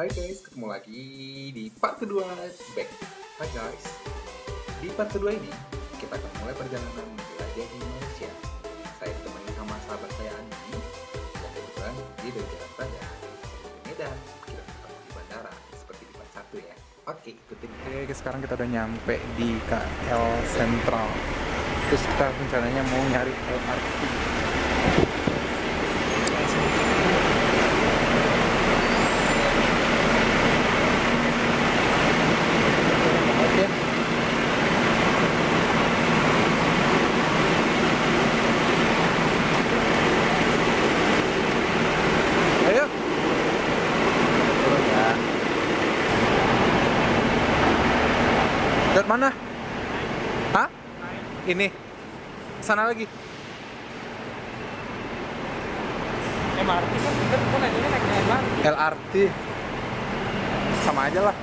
Hai guys, ketemu lagi di part kedua Back. Hai guys, di part kedua ini kita akan mulai perjalanan menjelajah di Malaysia. Saya ditemani sama sahabat saya Andi yang kebetulan dia dari Jakarta dan di Medan. Kita ketemu di bandara seperti di part 1 ya. Oke, ikutin. Oke, sekarang kita udah nyampe di KL Sentral. Terus kita rencananya mau nyari LRT. Ayo. Dari mana? Hah? Ini. Sana lagi. MRT kan kita nanya naik MRT. LRT. Sama aja lah.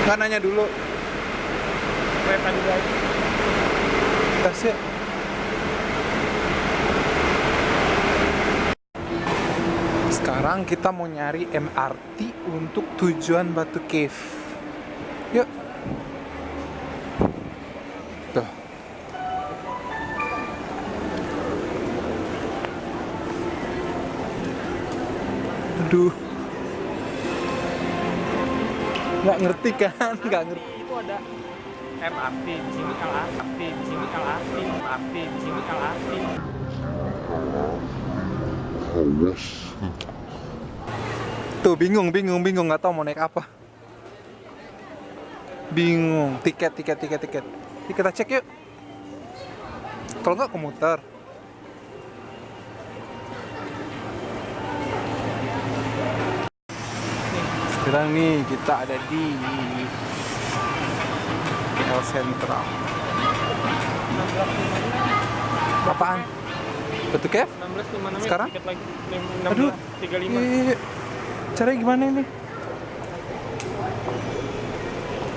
Nggak nanya dulu. Kereta dulu aja. Tes ya. Sekarang kita mau nyari MRT untuk tujuan Batu Cave. Yuk. Tuh. Aduh. Nggak ngerti kan? Nggak ngerti. Itu ada MRT di sini LRT, di sini LRT, MRT di sini LRT. Tuh bingung nggak tahu mau naik apa. Bingung. Tiket. Kita cek yuk. Kalau nggak komuter. Sekarang nih kita ada di KL Sentral. Apaan? Batu Cave? 16.56 Sekarang? tiket lagi. Aduh. 16.35. Iya. Caranya gimana ini?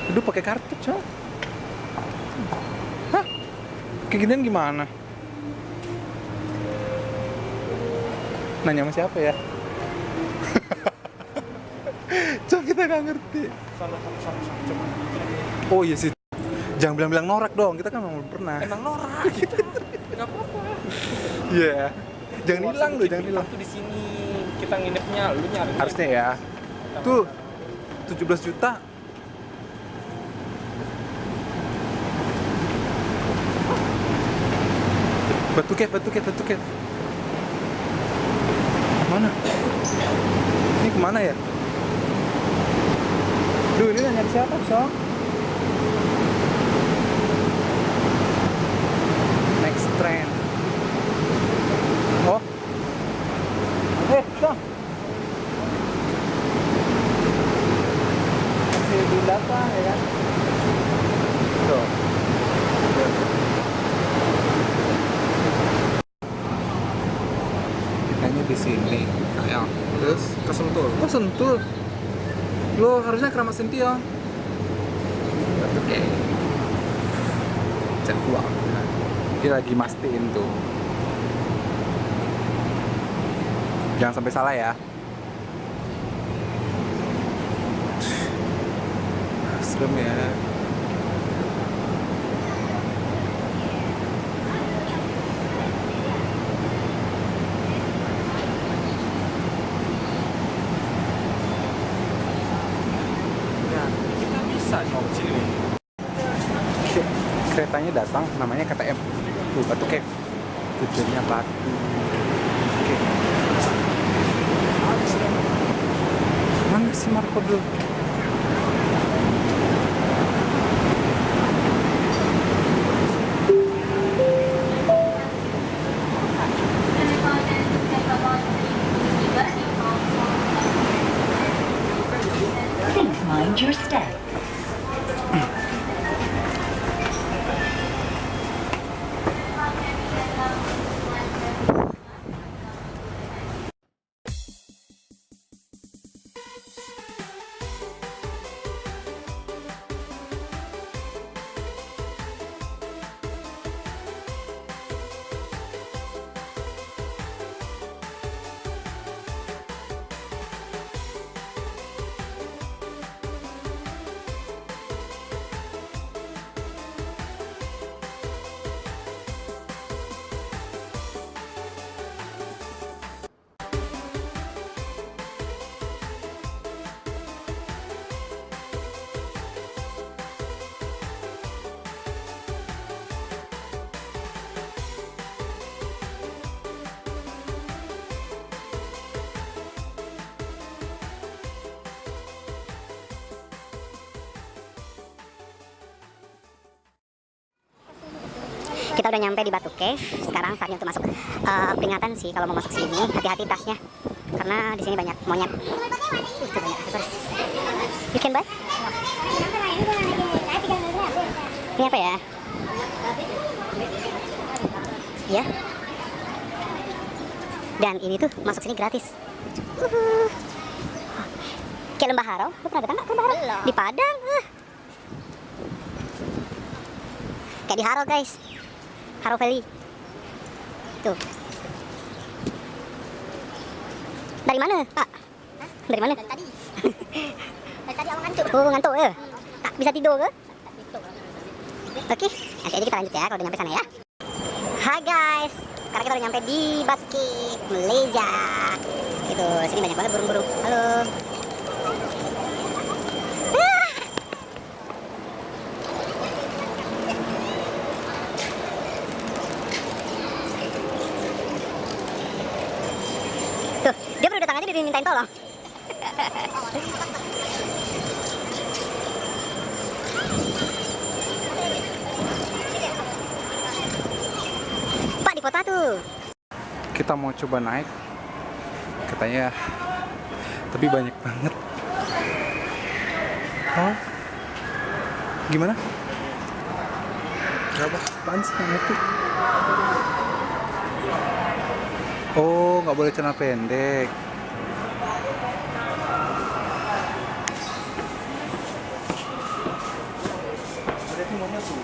Aduh, pakai kartu, coy. Hah? Kayak ginian gimana? Nanya sama siapa ya? Coba kita nggak ngerti. Sana coba. Oh iya sih. Jangan bilang-bilang norak dong. Kita kan belum pernah. Emang norak kita. Enggak apa-apa. Iya. Jangan hilang loh, jangan hilang. Tuh di sini kita nginepnya, lu nyari. Harusnya ya. Tuh 17 juta. Batu Cave. Mana? Ini kemana ya? Duh, ini nanya siapa, Cong? Next train. Oh. Cong. Masih belum datang ya kan? Tuh. Kitanya di sini. Ayo. Terus Ke Sentul. oh, Sentul. Lo harusnya Kramat Sentiong. Oke. Cek uang. Dia lagi mastiin tuh. Jangan sampai salah ya. Serem ya. Kita bisa mau ke sini. Keretanya datang, namanya KTM. Tuh, Batu Cave. Tujuannya Batu Cave. Mana si Marco dulu? Please mind your step. Kita udah nyampe di Batu Cave. Sekarang saatnya untuk masuk. Peringatan sih kalau mau masuk sini, hati-hati tasnya. Karena di sini banyak monyet. Itu banyak aksesoris. You can buy? Ini apa ya? Ya. Dan ini tuh masuk sini gratis. Kayak Lembah Harau. Lu pernah datang nggak ke Lembah Harau? Di Padang. Kayak di Harau guys. Harau Valley. Tuh. Dari mana, Pak? Hah? Dari mana? Dari tadi. Dari tadi aku ngantuk. Oh, ngantuk ya? Tak bisa tidur ke? Oke, nanti aja kita lanjut ya kalau udah nyampe sana ya. Hai guys, sekarang kita udah nyampe di Batu Cave, Malaysia. Itu, sini banyak banget burung-burung. Halo. Tuh, dia baru datang aja dia mintain tolong. Pak, di kota tuh. Kita mau coba naik, katanya, tapi banyak banget. Oh, gimana? Kenapa? Apaan sih? Nggak ngerti. Oh, nggak boleh celana pendek. Berarti maunya tuh.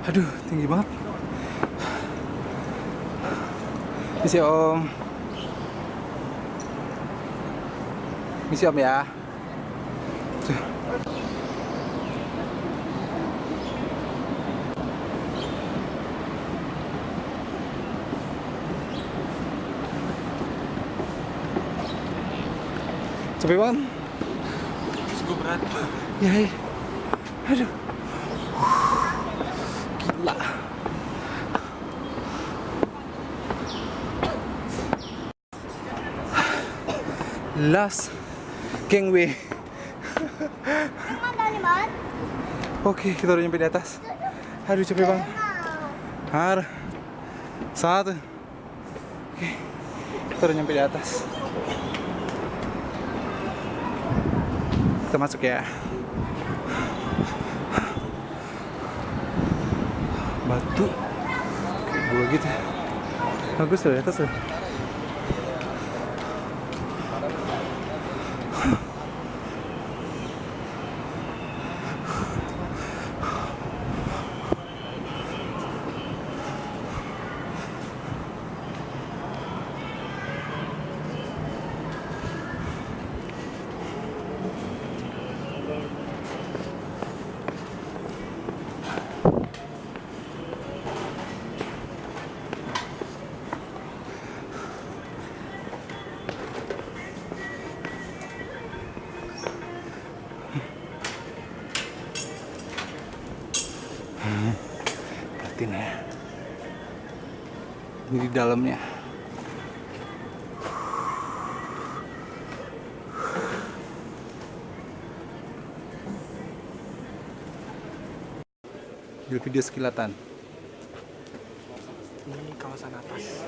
Aduh, tinggi banget. Misi Om. Misi Om ya. Tuh. Capek banget. Cukup berat. Ya, ya. Aduh. Gila. Last gangway. Oke, kita udah nyampe di atas. Aduh, capek banget. Har. Satu. Oke. Kita udah nyampe di atas. Kita masuk ya. Batu kayak gua gitu. Bagus tuh di atas tuh. Perhatiin ya. Ini di dalamnya. Di video sekilatan. Ini kawasan atas.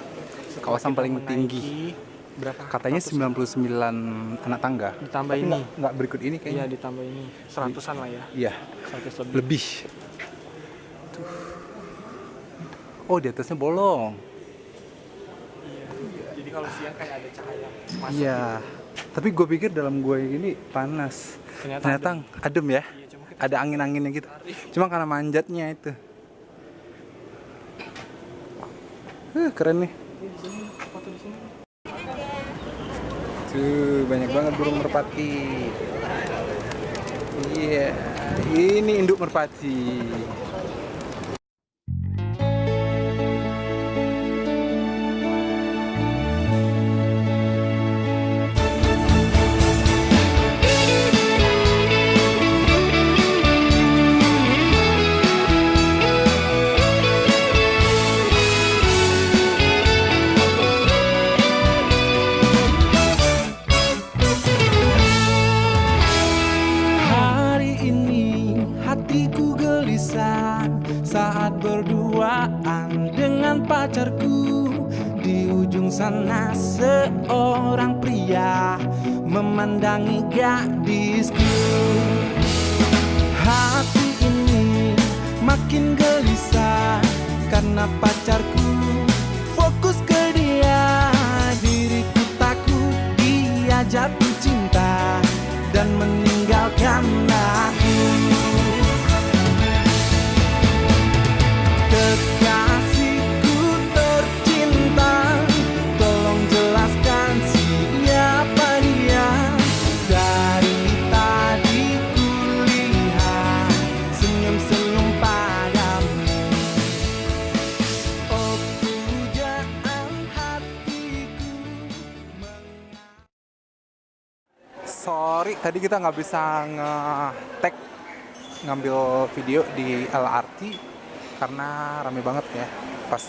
Kawasan paling tinggi. Berapa? Katanya 99 anak tangga. Ditambah Tapi ini. nggak berikut ini Iya, kayaknya. ditambah ini 100-an lah ya. Iya. 100 lebih. Lebih. Tuh. Oh, di atasnya bolong. Iya. Jadi kalau siang kayak ada cahaya masuk. Iya. Tapi gue pikir dalam gua ini panas. Ternyata adem ya. Iya, cuma kita Ada angin-anginnya gitu. Cuma karena manjatnya itu. Keren nih. di sini foto di sini. Banyak banget burung merpati. Iya, ini induk merpati. Hatiku gelisah saat berduaan dengan pacarku. Di ujung sana seorang pria memandangi gadisku. Hati ini makin gelisah karena pacarku fokus ke dia. Diriku takut dia jatuh cinta dan meninggalkan aku. Kekasihku tercinta, tolong jelaskan siapa dia. Dari tadi ku lihat senyum-senyum padamu. Oh pujaan hatiku. Sorry, tadi kita nggak bisa nge-tag ngambil video di LRT karena rame banget ya pas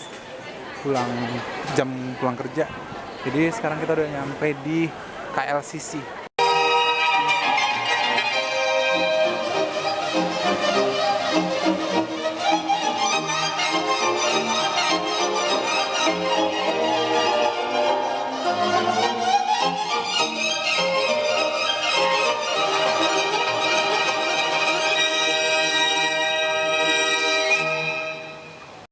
jam pulang kerja. Jadi sekarang kita udah nyampe di KLCC.